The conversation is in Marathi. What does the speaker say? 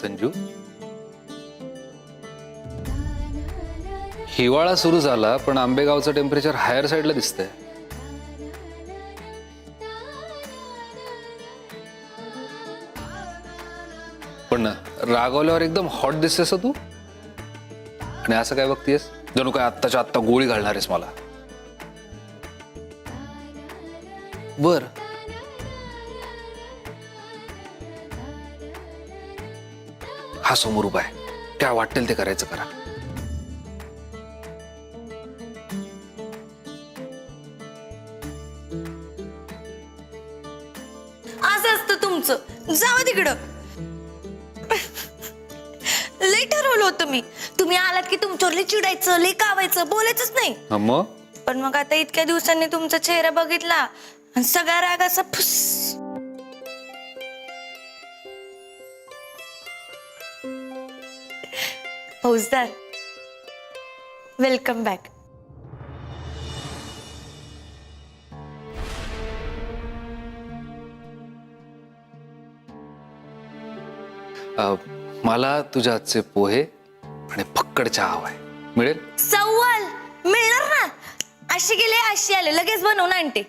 संजू? हिवाळा सुरू झाला पण आंबेगावचं टेम्परेचर हायर साईडला दिसतंय. पण रागवल्यावर एकदम हॉट दिसतेस तू. आणि असं काय बघतीयस जणू काय आत्ताच्या आत्ता गोळी घालणार आहेस मला. बर, हा समोर उभा आहे, काय वाटेल ते करायचं करा. असं असतं तुमचं. जावा तिकडं. लई ठरवलं होतं मी. तुम्ही आलात की तुमच्यावर लई चिडायचं, लई कावायचं, बोलायचंच नाही. मग पण मग आता इतक्या दिवसांनी तुमचा चेहरा बघितला आणि सगळा राग असा फुस. फौजदार, वेलकम बॅक. मला तुझ्या हातचे पोहे आणि फक्कड चहा हवाय. मिळेल? सव्वाल मिळणार ना. अशी गेले अशी आले, लगेच बनवून आणते.